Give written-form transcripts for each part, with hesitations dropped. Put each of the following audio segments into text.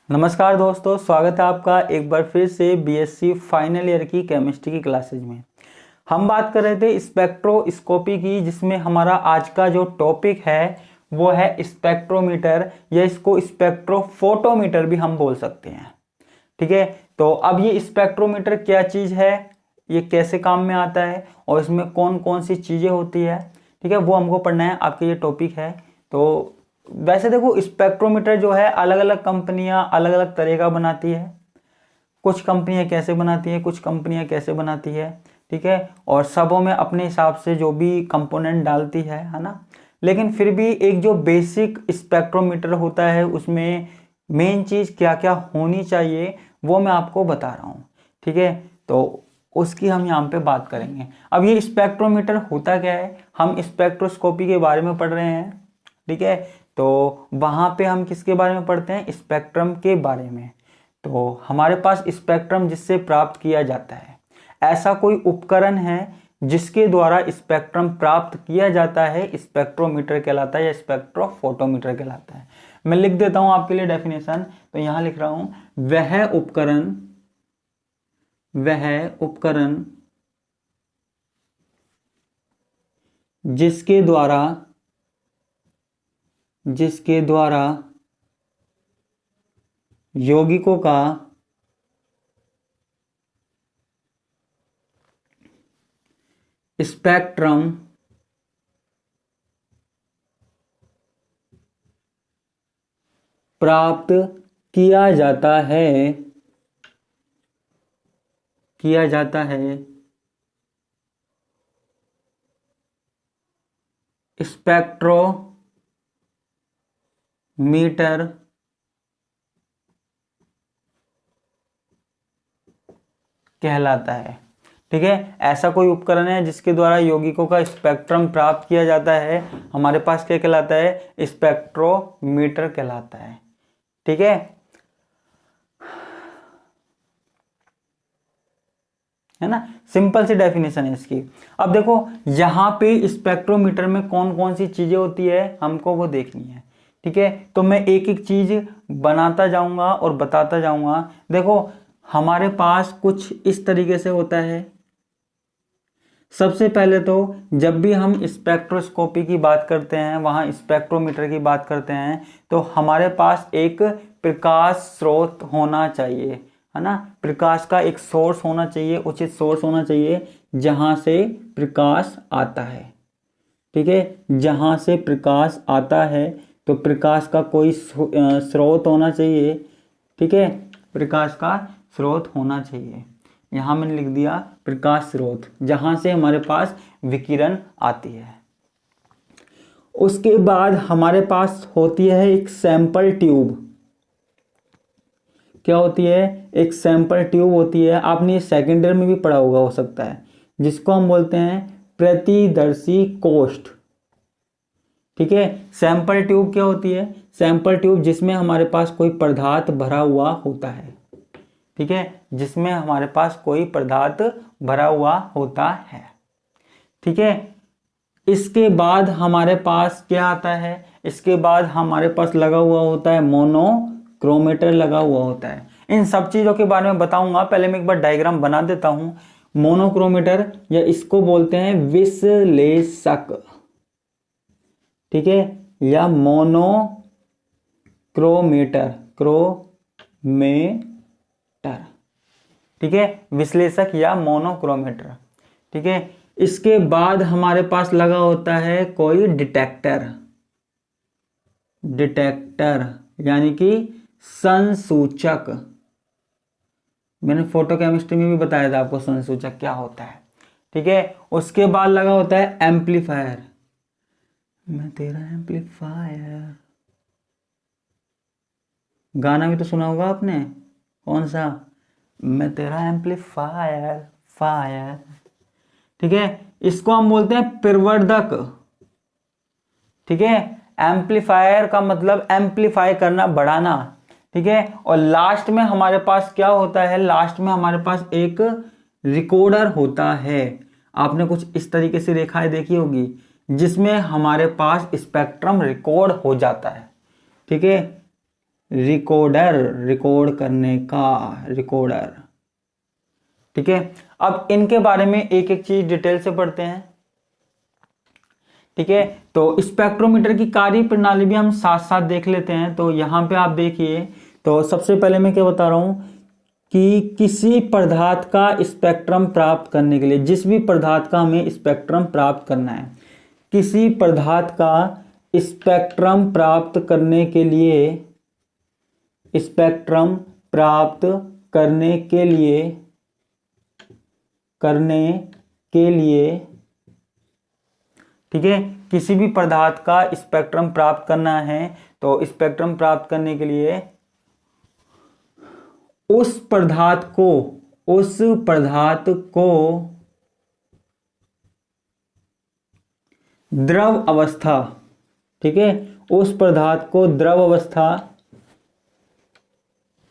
नमस्कार दोस्तों, स्वागत है आपका एक बार फिर से बीएससी फाइनल ईयर की केमिस्ट्री की क्लासेज में। हम बात कर रहे थे स्पेक्ट्रोस्कोपी की, जिसमें हमारा आज का जो टॉपिक है वो है स्पेक्ट्रोमीटर, या इसको स्पेक्ट्रोफोटोमीटर भी हम बोल सकते हैं। ठीक है, तो अब ये स्पेक्ट्रोमीटर क्या चीज़ है, ये कैसे काम में आता है और इसमें कौन कौन सी चीज़ें होती है, ठीक है, वो हमको पढ़ना है। आपके ये टॉपिक है। तो वैसे देखो, स्पेक्ट्रोमीटर जो है अलग अलग कंपनियां अलग अलग तरह का बनाती है। कुछ कंपनियां कैसे बनाती है, कुछ कंपनियां कैसे बनाती है, ठीक है, और सबों में अपने हिसाब से जो भी कंपोनेंट डालती है ना। लेकिन फिर भी एक जो बेसिक स्पेक्ट्रोमीटर होता है उसमें मेन चीज़ क्या क्या होनी चाहिए वो मैं आपको बता रहा हूँ। ठीक है, तो उसकी हम यहाँ पे बात करेंगे। अब ये स्पेक्ट्रोमीटर होता क्या है, हम स्पेक्ट्रोस्कोपी के बारे में पढ़ रहे हैं। ठीक है, तो वहाँ पे हम किसके बारे में पढ़ते हैं, स्पेक्ट्रम के बारे में। तो हमारे पास स्पेक्ट्रम जिससे प्राप्त किया जाता है, ऐसा कोई उपकरण है जिसके द्वारा स्पेक्ट्रम प्राप्त किया जाता है, स्पेक्ट्रोमीटर कहलाता है या स्पेक्ट्रोफोटोमीटर कहलाता है। मैं लिख देता हूं आपके लिए डेफिनेशन। तो यहां लिख रहा हूं, वह उपकरण जिसके द्वारा यौगिकों का स्पेक्ट्रम प्राप्त किया जाता है स्पेक्ट्रोमीटर कहलाता है। ठीक है, ऐसा कोई उपकरण है जिसके द्वारा यौगिकों का स्पेक्ट्रम प्राप्त किया जाता है, हमारे पास क्या कहलाता है, स्पेक्ट्रोमीटर कहलाता है। ठीक है ना, सिंपल सी डेफिनेशन है इसकी। अब देखो यहाँ पे स्पेक्ट्रोमीटर में कौन कौन सी चीजें होती है हमको वो देखनी है। ठीक है, तो मैं एक एक चीज बनाता जाऊंगा और बताता जाऊंगा। देखो हमारे पास कुछ इस तरीके से होता है। सबसे पहले तो जब भी हम स्पेक्ट्रोस्कोपी की बात करते हैं, वहाँ स्पेक्ट्रोमीटर की बात करते हैं, तो हमारे पास एक प्रकाश स्रोत होना चाहिए, है ना। प्रकाश का एक सोर्स होना चाहिए, उचित सोर्स होना चाहिए जहाँ से प्रकाश आता है। ठीक है, जहाँ से प्रकाश आता है तो प्रकाश का कोई स्रोत होना चाहिए। ठीक है, प्रकाश का स्रोत होना चाहिए। यहाँ मैंने लिख दिया प्रकाश स्रोत, जहाँ से हमारे पास विकिरण आती है। उसके बाद हमारे पास होती है एक सैंपल ट्यूब। क्या होती है, एक सैंपल ट्यूब होती है। आपने सेकेंड ईयर में भी पढ़ा होगा हो सकता है, जिसको हम बोलते हैं प्रतिदर्शी कोष्ठ। ठीक है, सैंपल ट्यूब क्या होती है, सैंपल ट्यूब जिसमें हमारे पास कोई पदार्थ भरा हुआ होता है। ठीक है, जिसमें हमारे पास कोई पदार्थ भरा हुआ होता है। ठीक है, इसके बाद हमारे पास क्या आता है, इसके बाद हमारे पास लगा हुआ होता है मोनोक्रोमेटर लगा हुआ होता है। इन सब चीजों के बारे में बताऊंगा, पहले मैं एक बार डायग्राम बना देता हूं। मोनोक्रोमेटर या इसको बोलते हैं विश्लेषक। ठीक है, या मोनोक्रोमेटर, ठीक है, विश्लेषक या मोनोक्रोमेटर। ठीक है, इसके बाद हमारे पास लगा होता है कोई डिटेक्टर यानी कि संसूचक। मैंने फोटोकेमिस्ट्री में भी बताया था आपको संसूचक क्या होता है। ठीक है, उसके बाद लगा होता है एम्पलीफायर। मैं तेरा एम्पलीफायर, गाना भी तो सुना होगा आपने, कौन सा, मैं तेरा फायर। ठीक है, इसको हम बोलते हैं प्रवर्धक। ठीक है, एम्पलीफायर का मतलब एम्पलीफाई करना, बढ़ाना। ठीक है, और लास्ट में हमारे पास क्या होता है, लास्ट में हमारे पास एक रिकॉर्डर होता है। आपने कुछ इस तरीके से रेखाएं देखी होगी जिसमें हमारे पास स्पेक्ट्रम रिकॉर्ड हो जाता है। ठीक है, रिकॉर्डर, रिकॉर्ड करने का रिकॉर्डर। ठीक है, अब इनके बारे में एक एक चीज डिटेल से पढ़ते हैं। ठीक है, तो स्पेक्ट्रोमीटर की कार्य प्रणाली भी हम साथ साथ देख लेते हैं। तो यहां पे आप देखिए, तो सबसे पहले मैं क्या बता रहा हूं कि किसी पदार्थ का स्पेक्ट्रम प्राप्त करने के लिए, जिस भी पदार्थ का हमें स्पेक्ट्रम प्राप्त करना है, किसी पदार्थ का स्पेक्ट्रम प्राप्त करने के लिए, स्पेक्ट्रम प्राप्त करने के लिए ठीक है, किसी भी पदार्थ का स्पेक्ट्रम प्राप्त करना है, तो स्पेक्ट्रम प्राप्त करने के लिए उस पदार्थ को द्रव अवस्था, ठीक है, उस पदार्थ को द्रव अवस्था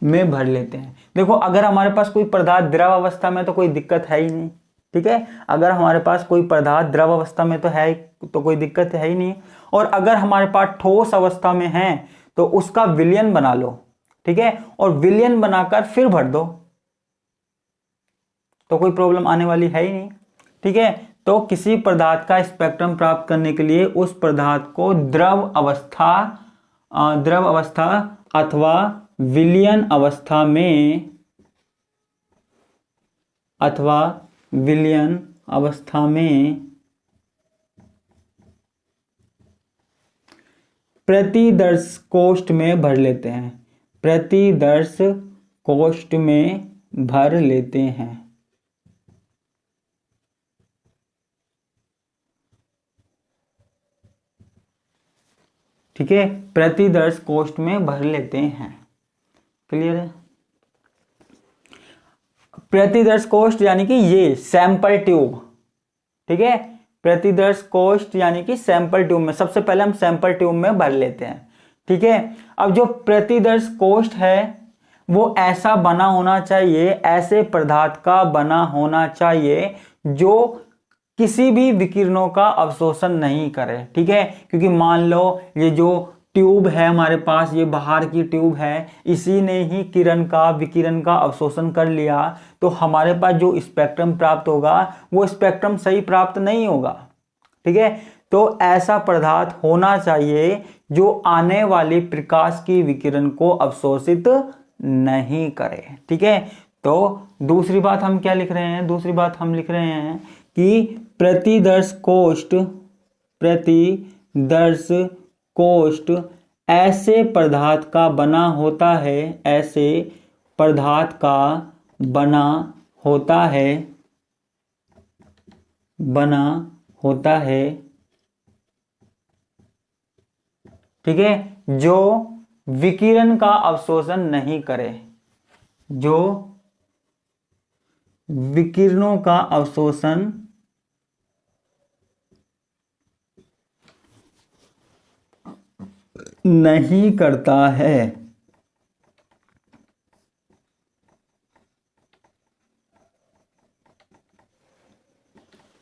में भर लेते हैं। देखो, अगर हमारे पास कोई पदार्थ द्रव अवस्था में तो कोई दिक्कत है ही नहीं। ठीक है, अगर हमारे पास कोई पदार्थ द्रव अवस्था में तो है तो कोई दिक्कत है ही नहीं। और अगर हमारे पास ठोस अवस्था में है तो उसका विलयन बना लो। ठीक है, और विलयन बनाकर फिर भर दो, तो कोई प्रॉब्लम आने वाली है ही नहीं। ठीक है, तो किसी पदार्थ का स्पेक्ट्रम प्राप्त करने के लिए उस पदार्थ को द्रव अवस्था अथवा विलयन अवस्था में प्रतिदर्श कोष्ठ में भर लेते हैं, प्रतिदर्श कोष्ठ में भर लेते हैं। ठीक है, प्रतिदर्श कोष्ठ में भर लेते हैं। क्लियर है? प्रतिदर्श कोष्ठ यानी कि ये सैंपल ट्यूब। ठीक है, प्रतिदर्श कोष्ठ यानी कि सैंपल ट्यूब में, सबसे पहले हम सैंपल ट्यूब में भर लेते हैं। ठीक है, अब जो प्रतिदर्श कोष्ठ है वो ऐसा बना होना चाहिए, ऐसे पदार्थ का बना होना चाहिए जो किसी भी विकिरणों का अवशोषण नहीं करे। ठीक है, क्योंकि मान लो ये जो ट्यूब है हमारे पास, ये बाहर की ट्यूब है, इसी ने ही विकिरण का अवशोषण कर लिया, तो हमारे पास जो स्पेक्ट्रम प्राप्त होगा वो स्पेक्ट्रम सही प्राप्त नहीं होगा। ठीक है, तो ऐसा पदार्थ होना चाहिए जो आने वाली प्रकाश की विकिरण को अवशोषित नहीं करे। ठीक है, तो दूसरी बात हम क्या लिख रहे हैं? दूसरी बात हम लिख रहे हैं कि प्रतिदर्श कोष्ठ ऐसे पदार्थ का बना होता है, ऐसे पदार्थ का बना होता है। ठीक है, जो विकिरण का अवशोषण नहीं करे, जो विकिरणों का अवशोषण नहीं करता है।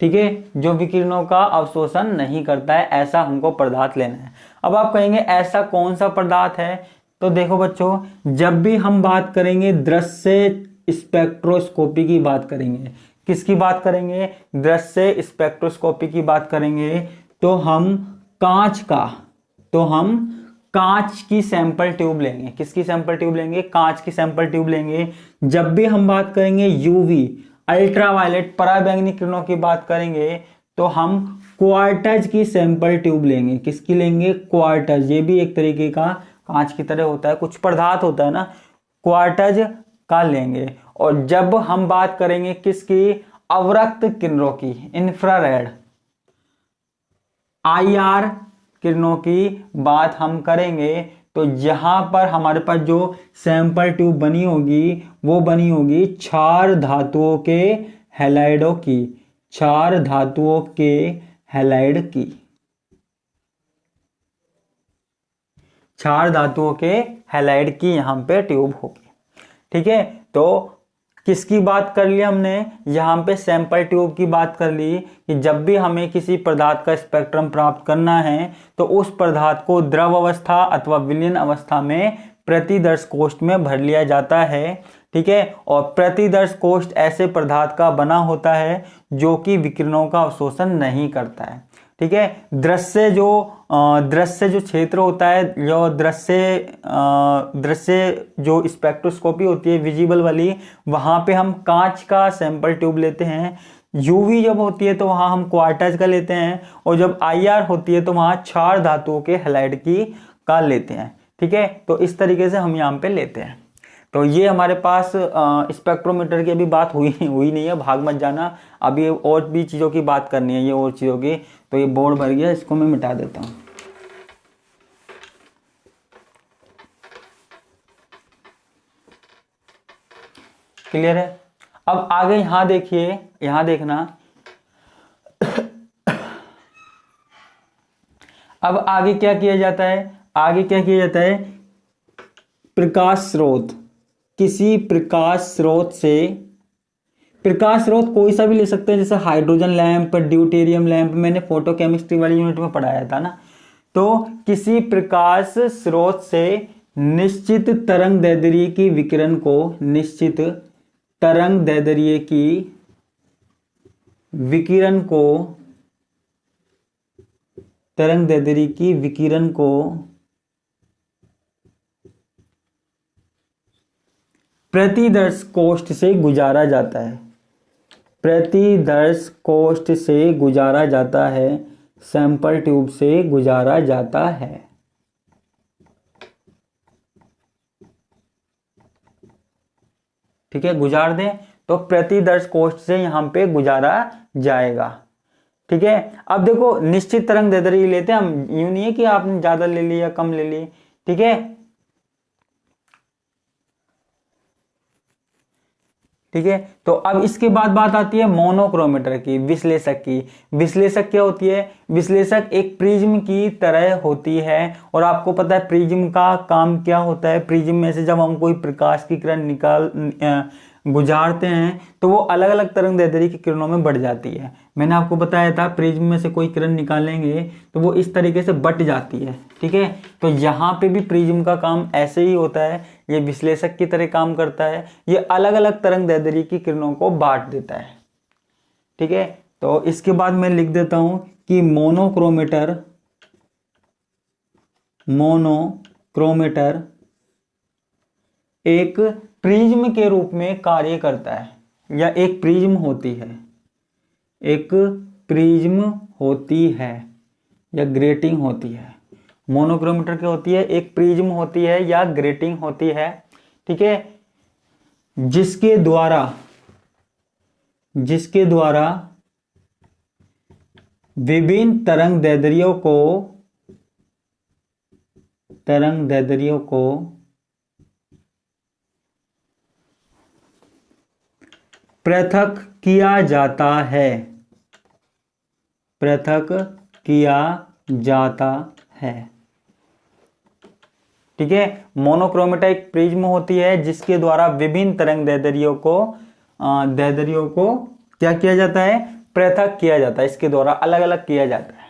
ठीक है, जो विकिरणों का अवशोषण नहीं करता है, ऐसा हमको पदार्थ लेना है। अब आप कहेंगे ऐसा कौन सा पदार्थ है? तो देखो बच्चों, जब भी हम बात करेंगे दृश्य स्पेक्ट्रोस्कोपी की बात करेंगे, किसकी बात करेंगे? दृश्य स्पेक्ट्रोस्कोपी की बात करेंगे, तो हम कांच की सैंपल ट्यूब लेंगे। किसकी सैंपल ट्यूब लेंगे? कांच की सैंपल ट्यूब लेंगे। जब भी हम बात करेंगे यूवी अल्ट्रावायलेट पराबैंगनी किरणों की बात करेंगे, तो हम क्वार्टज की सैंपल ट्यूब लेंगे। किसकी लेंगे? क्वार्टज। ये भी एक तरीके का कांच की तरह होता है, कुछ पदार्थ होता है ना, क्वार्टज का लेंगे। और जब हम बात करेंगे किसकी? अवरक्त किरणों की, इंफ्रारेड IR किरणों की बात हम करेंगे, तो यहां पर हमारे पास जो सैंपल ट्यूब बनी होगी वो बनी होगी क्षार धातुओं के हैलाइडों की, क्षार धातुओं के हैलाइड की, क्षार धातुओं के हैलाइड की यहां पे ट्यूब होगी। ठीक है, तो किसकी बात कर ली हमने? यहां पे सैंपल ट्यूब की बात कर ली कि जब भी हमें किसी पदार्थ का स्पेक्ट्रम प्राप्त करना है तो उस पदार्थ को द्रव अवस्था अथवा विलयन अवस्था में प्रतिदर्श कोष्ठ में भर लिया जाता है। ठीक है, और प्रतिदर्श कोष्ठ ऐसे पदार्थ का बना होता है जो कि विकिरणों का अवशोषण नहीं करता है। ठीक है, दृश्य जो क्षेत्र होता है, जो दृश्य जो स्पेक्ट्रोस्कोपी होती है विजिबल वाली, वहां पे हम कांच का सैंपल ट्यूब लेते हैं। यूवी जब होती है तो वहां हम क्वार्टज का लेते हैं, और जब आईआर होती है तो वहां क्षार धातुओं के हैलाइड का लेते हैं। ठीक है, तो इस तरीके से हम यहाँ पे लेते हैं। तो ये हमारे पास स्पेक्ट्रोमीटर की अभी बात हुई नहीं है, भाग मत जाना, अभी और भी चीज़ों की बात करनी है, ये और चीज़ों की। तो ये बोर्ड भर गया, इसको मैं मिटा देता हूँ। क्लियर है? अब आगे यहाँ देखिए, यहाँ देखना। अब आगे क्या किया जाता है? आगे क्या किया जाता है? प्रकाश स्रोत, किसी प्रकाश स्रोत कोई सा भी ले सकते हैं, जैसे हाइड्रोजन लैंप, ड्यूटेरियम लैंप, मैंने फोटोकेमिस्ट्री वाली यूनिट में पढ़ाया था ना। तो किसी प्रकाश स्रोत से निश्चित तरंग दैर्ध्य की विकिरण को, निश्चित तरंग दैर्ध्य की विकिरण को, तरंग दैर्ध्य की विकिरण को प्रतिदर्श कोष्ठ से गुजारा जाता है, प्रतिदर्श कोष्ठ से गुजारा जाता है, सैंपल ट्यूब से गुजारा जाता है। ठीक है, गुजार दें तो प्रतिदर्श कोष्ठ से यहां पे गुजारा जाएगा। ठीक है, अब देखो निश्चित तरंग दैर्ध्य लेते हैं हम, यूं नहीं है कि आपने ज्यादा ले ली या कम ले ली। ठीक है, ठीक है, तो अब इसके बाद बात आती है मोनोक्रोमीटर की, विश्लेषक की। विश्लेषक क्या होती है? विश्लेषक एक प्रिज्म की तरह होती है, और आपको पता है प्रिज्म का काम क्या होता है। प्रिज्म में से जब हम कोई प्रकाश की किरण गुजारते हैं तो वो अलग अलग तरंग दैर्ध्य की किरणों में बढ़ जाती है। मैंने आपको बताया था प्रिज्म में से कोई किरण निकालेंगे तो वो इस तरीके से बट जाती है। ठीक है, तो यहाँ पे भी प्रिज्म का काम ऐसे ही होता है, ये विश्लेषक की तरह काम करता है, ये अलग अलग तरंग दैर्ध्य की किरणों को बांट देता है। ठीक है, तो इसके बाद मैं लिख देता हूं कि मोनोक्रोमीटर एक प्रिज्म के रूप में कार्य करता है, या एक प्रिज्म होती है, एक प्रिज्म होती है या ग्रेटिंग होती है। मोनोक्रोमीटर क्या होती है? एक प्रिज्म होती है या ग्रेटिंग होती है। ठीक है, जिसके द्वारा विभिन्न तरंग दैर्ध्यों को पृथक किया जाता है, पृथक किया जाता है। ठीक है, मोनोक्रोमीटर एक प्रिज्म होती है जिसके द्वारा विभिन्न तरंग दैर्ध्यों को क्या किया जाता है? पृथक किया जाता है, इसके द्वारा अलग अलग किया जाता है।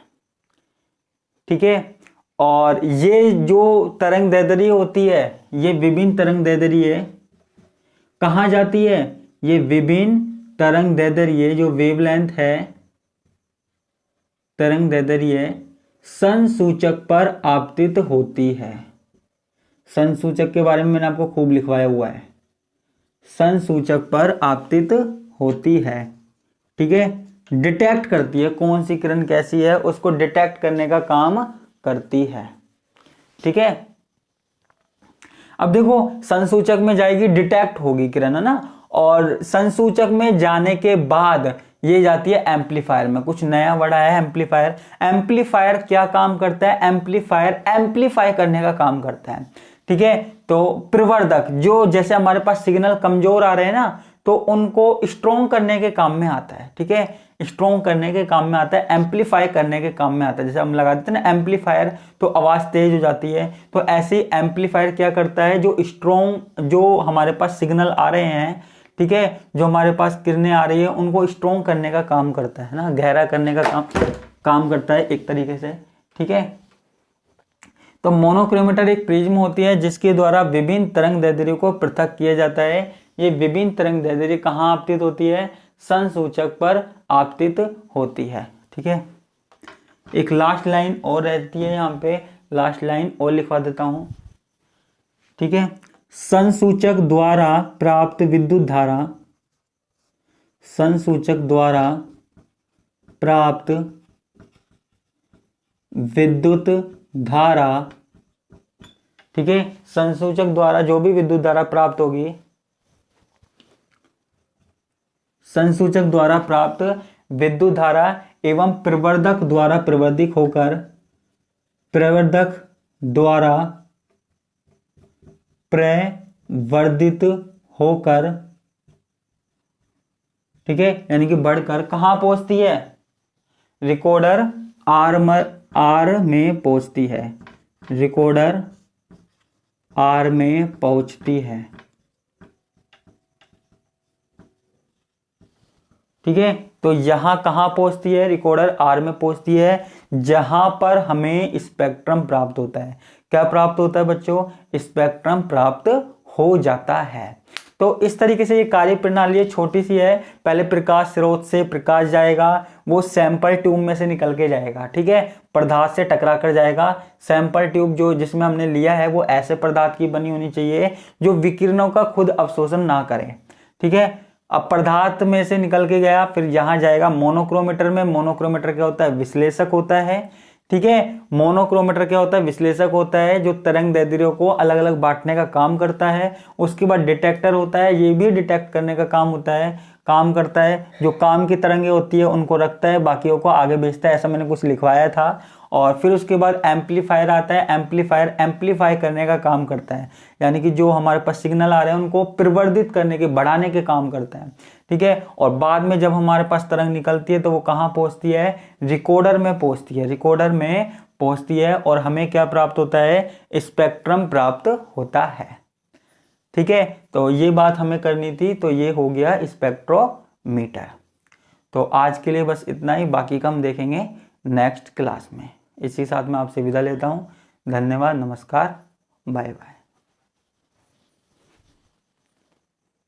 ठीक है, और ये जो तरंग दैर्ध्य होती है, ये विभिन्न तरंग दैर्ध्य कहाँ जाती है? ये विभिन्न तरंग दैर्ध्य जो वेवलेंथ है, तरंग दैर्ध्य संसूचक पर आपतित होती है। संसूचक के बारे में मैंने आपको खूब लिखवाया हुआ है, संसूचक पर आपतित होती है। ठीक है, डिटेक्ट करती है, कौन सी किरण कैसी है उसको डिटेक्ट करने का काम करती है। ठीक है, अब देखो संसूचक में जाएगी, डिटेक्ट होगी किरण, है ना, और संसूचक में जाने के बाद ये जाती है एम्पलीफायर में। कुछ नया वर्ड आया है एम्पलीफायर। एम्पलीफायर क्या काम करता है? एम्पलीफायर एम्पलीफाई करने का काम करता है। ठीक है, तो प्रवर्धक, जो जैसे हमारे पास सिग्नल कमजोर आ रहे हैं ना, तो उनको स्ट्रॉन्ग करने के काम में आता है। ठीक है, स्ट्रॉन्ग करने के काम में आता है, एम्पलीफाई करने के काम में आता है। जैसे हम लगा देते हैं ना एम्पलीफायर, तो आवाज तेज हो जाती है, तो ऐसे ही एम्पलीफायर क्या करता है? जो स्ट्रॉन्ग, जो हमारे पास सिग्नल आ रहे हैं, ठीक है, जो हमारे पास किरणें आ रही है, उनको स्ट्रॉन्ग करने का काम करता है ना, गहरा करने का काम करता है एक तरीके से। ठीक है, तो मोनोक्रोमेटर एक प्रिज्म होती है जिसके द्वारा विभिन्न तरंग दैर्ध्यों को पृथक किया जाता है। ये विभिन्न तरंग दैर्ध्य कहाँ आपतित होती है? संसूचक पर आपतित होती है। ठीक है, एक लास्ट लाइन और रहती है, यहाँ पे लास्ट लाइन और लिखवा देता हूं। ठीक है, संसूचक द्वारा प्राप्त विद्युत धारा, संसूचक द्वारा प्राप्त विद्युत धारा, ठीक है, संसूचक द्वारा जो भी विद्युत धारा प्राप्त होगी, संसूचक द्वारा प्राप्त विद्युत धारा एवं प्रवर्धक द्वारा प्रवर्धित होकर, प्रवर्धक द्वारा प्रवर्धित होकर, ठीक है, यानी कि बढ़कर कहां पहुंचती है? रिकॉर्डर आर में पहुंचती है, रिकॉर्डर आर में पहुंचती है। ठीक है, तो यहां कहां पहुंचती है? रिकॉर्डर आर में पहुंचती है, जहां पर हमें स्पेक्ट्रम प्राप्त होता है। क्या प्राप्त होता है बच्चों? स्पेक्ट्रम प्राप्त हो जाता है। तो इस तरीके से ये कार्य प्रणाली छोटी सी है। पहले प्रकाश स्रोत से प्रकाश जाएगा, वो सैंपल ट्यूब में से निकल के जाएगा। ठीक है, पदार्थ से टकरा कर जाएगा। सैंपल ट्यूब जो जिसमें हमने लिया है वो ऐसे पदार्थ की बनी होनी चाहिए जो विकिरणों का खुद अवशोषण ना करे। ठीक है, अब पदार्थ में से निकल के गया, फिर यहां जाएगा मोनोक्रोमीटर में। मोनोक्रोमीटर क्या होता है? विश्लेषक होता है। ठीक है, मोनोक्रोमीटर क्या होता है? विश्लेषक होता है जो तरंग दैर्ध्यों को अलग अलग बांटने का काम करता है। उसके बाद डिटेक्टर होता है, ये भी डिटेक्ट करने का काम होता है, काम करता है। जो काम की तरंगें होती है उनको रखता है, बाकियों को आगे भेजता है, ऐसा मैंने कुछ लिखवाया था। और फिर उसके बाद एम्पलीफायर आता है। एम्पलीफायर एम्पलीफाई करने का काम करता है, यानी कि जो हमारे पास सिग्नल आ रहे हैं उनको प्रवर्धित करने के, बढ़ाने के काम करता है। ठीक है, और बाद में जब हमारे पास तरंग निकलती है तो वो कहाँ पहुंचती है? रिकॉर्डर में पहुंचती है, रिकॉर्डर में पहुंचती है और हमें क्या प्राप्त होता है? स्पेक्ट्रम प्राप्त होता है। ठीक है, तो ये बात हमें करनी थी। तो ये हो गया स्पेक्ट्रोमीटर। तो आज के लिए बस इतना ही, बाकी का हम देखेंगे नेक्स्ट क्लास में। इसी साथ में आपसे विदा लेता हूँ। धन्यवाद, नमस्कार, बाय बाय।